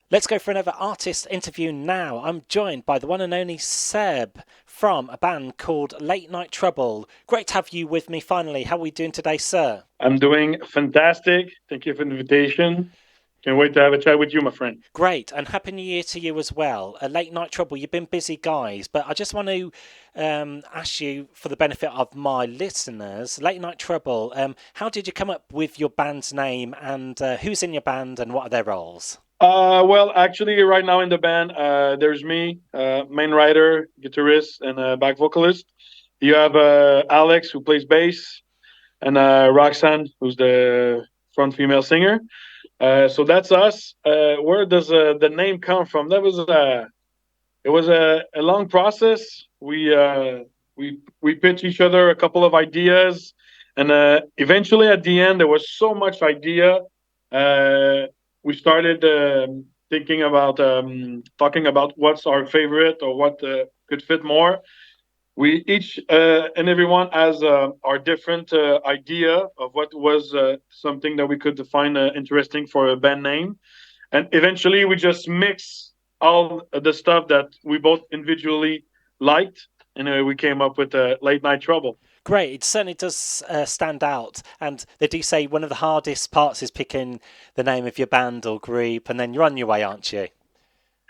Let's go for another artist interview now. I'm joined by the one and only Seb from a band called Late Night Trouble. Great to have you with me finally. How are we doing today, sir? I'm doing fantastic. Thank you for the invitation. Can't wait to have a chat with you, my friend. Great, and Happy New Year to you as well. Late Night Trouble, you've been busy guys, but I just want to ask you, for the benefit of my listeners, Late Night Trouble, how did you come up with your band's name and who's in your band and what are their roles? Well, actually, right now in the band, there's me, main writer, guitarist, and back vocalist. You have Alex, who plays bass, and Roxanne, who's the front female singer. So that's us. Where does the name come from? It was a long process. We pitched each other a couple of ideas, and eventually at the end there was so much idea. Uh, we started thinking about talking about what's our favorite or what could fit more. We each and everyone has our different idea of what was something that we could find interesting for a band name, and eventually we just mix all the stuff that we both individually liked, and we came up with Late Night Trouble. Great, it certainly does stand out. And they do say one of the hardest parts is picking the name of your band or group, and then you're on your way, aren't you?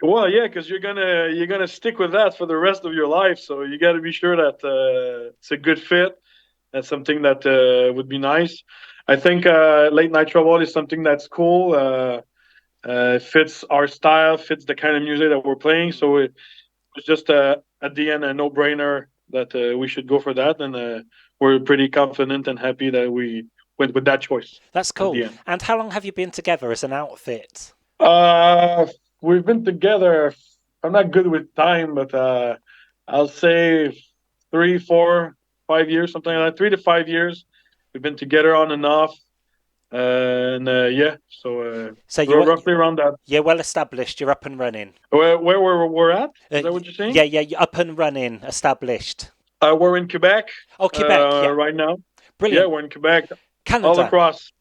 Well, yeah, because you're gonna stick with that for the rest of your life, so you got to be sure that it's a good fit. That's something that would be nice. I think Late Night Trouble is something that's cool. Fits our style, fits the kind of music that we're playing. So it was just at the end a no-brainer that we should go for that, and we're pretty confident and happy that we went with that choice That's at cool. the end. And how long have you been together as an outfit? Uh, we've been together. I'm not good with time, but I'll say 3, 4, 5 years, something like that. 3 to 5 years. We've been together on and off, and yeah, so So we're roughly around that. you're well established. You're up and running. Where we're at? Is that what you're Yeah, saying? yeah, you're up and running, established. We're in Quebec Oh, Quebec. Yeah, right now. Yeah, brilliant. we're in Quebec, all Canada. across.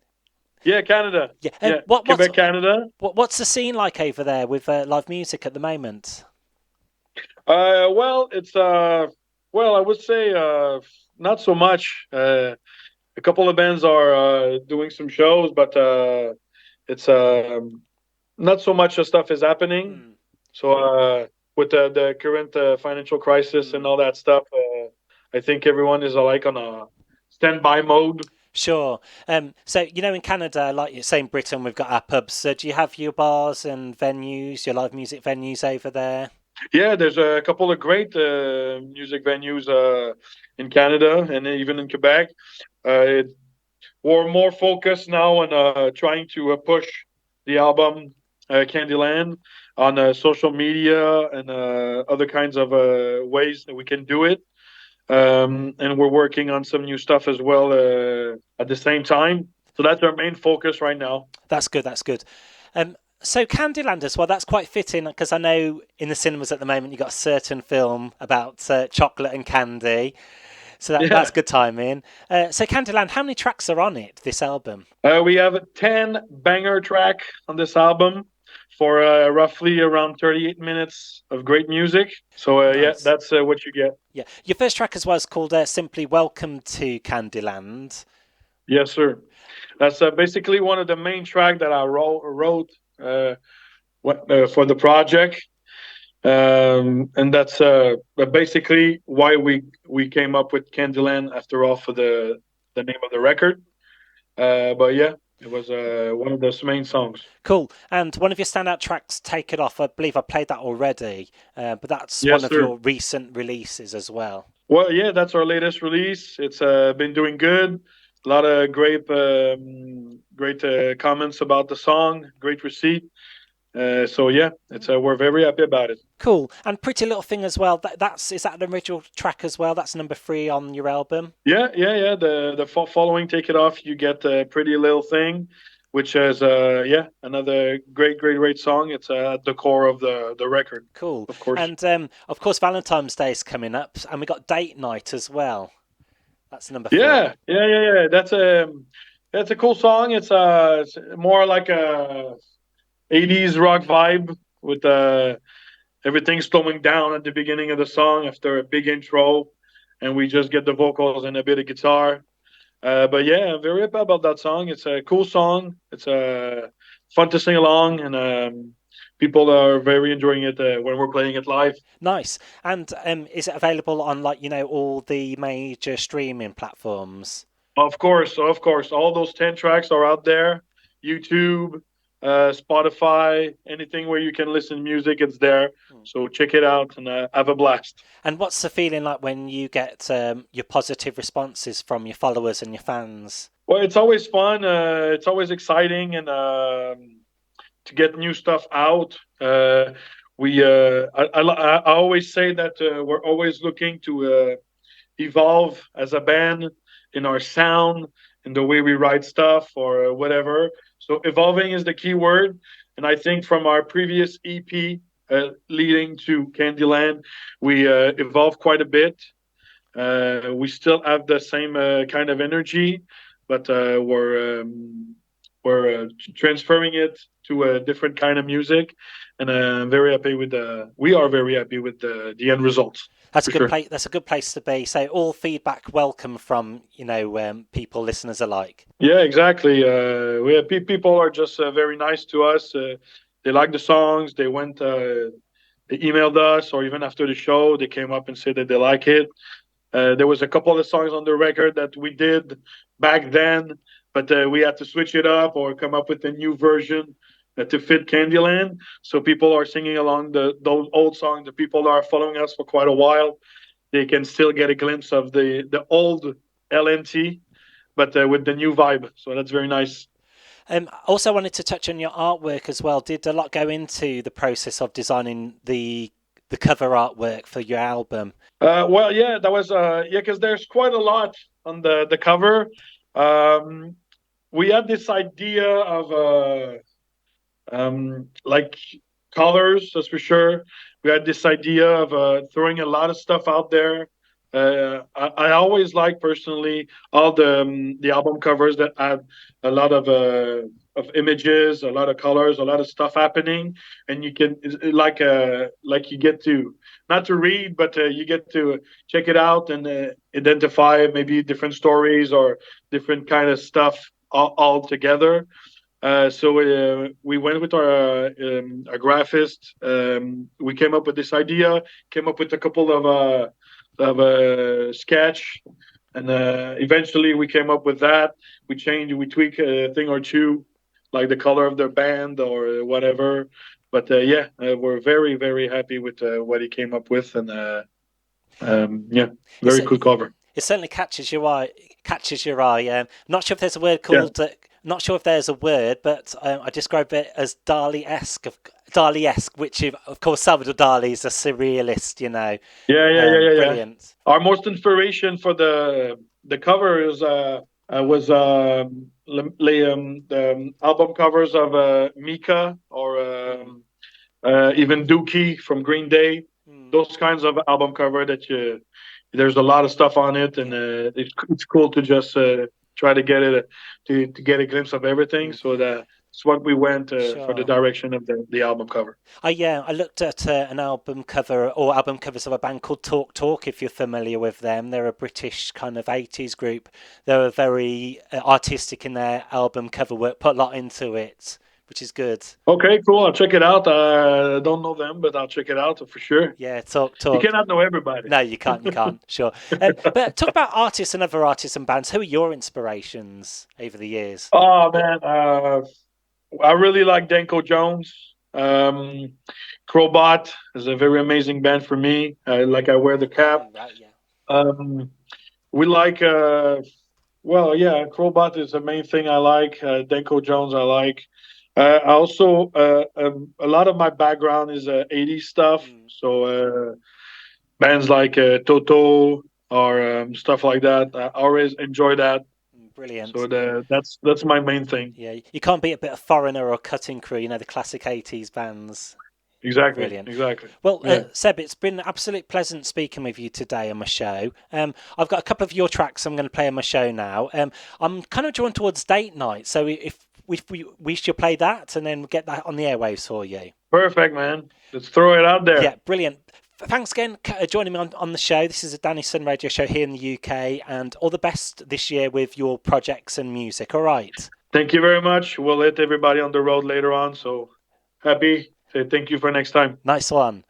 Yeah, Canada. Yeah. Yeah, What Quebec, Canada. what's the scene like over there with live music at the moment? Well, it's well, I would say not so much. A couple of bands are doing some shows, but it's not so much stuff is happening. Hmm. So with the current financial crisis and Hmm. all that stuff, I think everyone is like on a standby mode. Sure. So in Canada, like you say in Britain, we've got our pubs. So do you have your bars and venues, your live music venues over there? Yeah, there's a couple of great music venues in Canada and even in Quebec. It, we're more focused now on trying to push the album Candyland on social media and other kinds of ways that we can do it. And we're working on some new stuff as well at the same time. So that's our main focus right now. That's good. That's good. So Candyland as well. That's quite fitting because I know in the cinemas at the moment you've got a certain film about chocolate and candy. So that's Yeah. good timing. So Candyland, how many tracks are on it? This album? We have a 10 banger track on this album for roughly around 38 minutes of great music. So, yeah, Nice. that's what you get. Yeah. Your first track as well is called simply "Welcome to Candyland." Yes, sir. That's basically one of the main track that I wrote for the project. And that's basically why we came up with Candyland after all for the name of the record. But yeah, it was one of those main songs. Cool. And one of your standout tracks, "Take It Off." I believe I played that already, but that's one Yes, of sir. your recent releases as well. Well, yeah, that's our latest release. It's been doing good. A lot of great comments about the song. Great receipt. So yeah, it's we're very happy about it. Cool. And "Pretty Little Thing" as well. That's is that an original track as well? That's number 3 on your album. Yeah, yeah, yeah. The following "Take It Off," you get "Pretty Little Thing," which is yeah, another great song. It's at the core of the record, Cool. of course. And of course, Valentine's Day is coming up, and we got "Date Night" as well. That's number 4. Yeah, yeah, yeah, yeah. That's a cool song. It's more like a '80s rock vibe with everything slowing down at the beginning of the song after a big intro, and we just get the vocals and a bit of guitar. But yeah, I'm very happy about that song. It's a cool song. It's fun to sing along, and people are very enjoying it when we're playing it live. Nice. And is it available on like all the major streaming platforms? Of course, all those 10 tracks are out there. YouTube, Spotify, anything where you can listen to music, it's there. Hmm. So check it out and have a blast. And what's the feeling like when you get your positive responses from your followers and your fans? Well, it's always fun. It's always exciting, and to get new stuff out. I always say that we're always looking to evolve as a band in our sound, in the way we write stuff or whatever. So evolving is the key word, and I think from our previous EP leading to Candyland, we evolved quite a bit. We still have the same kind of energy, but we're transferring it to a different kind of music, and I'm very happy with the. We are very happy with the end results That's a for good sure. place. That's a good place to be. So all feedback welcome from people, listeners alike. Yeah, exactly. We have people are just very nice to us. They like the songs. They emailed us, or even after the show, they came up and said that they like it. There was a couple of songs on the record that we did back then, but we had to switch it up or come up with a new version to fit Candyland. So people are singing along those old songs. The people that are following us for quite a while, they can still get a glimpse of the old LNT, but with the new vibe. So that's very nice. Also wanted to touch on your artwork as well. Did a lot go into the process of designing the cover artwork for your album? Well, yeah, that was yeah, because there's quite a lot on the cover. Um, we had this idea of like colors, that's for sure. We had this idea of throwing a lot of stuff out there. I always like personally all the album covers that have a lot of images, a lot of colors, a lot of stuff happening, and you can like you get to not to read, but you get to check it out and identify maybe different stories or different kind of stuff all together. So we went with our graphist. We came up with this idea, came up with a couple of sketch, and eventually we came up with that. We tweak a thing or two, like the color of their band or whatever. But yeah, we're very happy with what he came up with, and yeah, It's very cool cover. it certainly catches your eye. Catches your eye. Not sure if there's a word Yeah, called. Not sure if there's a word, but I describe it as Dali-esque. Dali-esque, which of course Salvador Dali is a surrealist. yeah. Brilliant. Our most inspiration for the cover is was the album covers of Mika or Mm, even Dookie from Green Day. mm, Those kinds of album cover that there's a lot of stuff on it, and yeah. it's cool to just try to get it to get a glimpse of everything. Mm, So that's what we went for the sure. direction of the album cover. I looked at an album cover or album covers of a band called Talk Talk. If you're familiar with them, they're a British kind of '80s group. They were very artistic in their album cover work, put a lot into it, which is good. Okay, cool. I'll check it out. I don't know them, but I'll check it out for sure. Yeah, Talk You Talk. cannot know everybody. No, you can't. You can't. Sure. But talk about artists and other artists and bands. Who are your inspirations over the years? Oh man, I really like Danko Jones. Crowbot is a very amazing band for me. I wear the cap. Right. Yeah. Um, we like well, yeah, Crowbot is the main thing I like. Danko Jones I like. I also a lot of my background is 80s stuff. Mm, So bands like Toto or stuff like that. I always enjoy that. So brilliant. that's my main thing. Yeah, you can't beat a bit of Foreigner or Cutting Crew. The classic '80s bands. Exactly, Brilliant. exactly. Well, Yeah. Seb, it's been absolute pleasant speaking with you today on my show. I've got a couple of your tracks I'm going to play on my show now. I'm kind of drawn towards date night, so if we should play that and then get that on the airwaves for you. Perfect, man. Let's throw it out there. Yeah, brilliant. Thanks again for joining me on the show. This is a Danny Sun radio show here in the UK, and all the best this year with your projects and music. All right. Thank you very much. We'll let everybody on the road later on. So happy. Say thank you for next time. Nice one.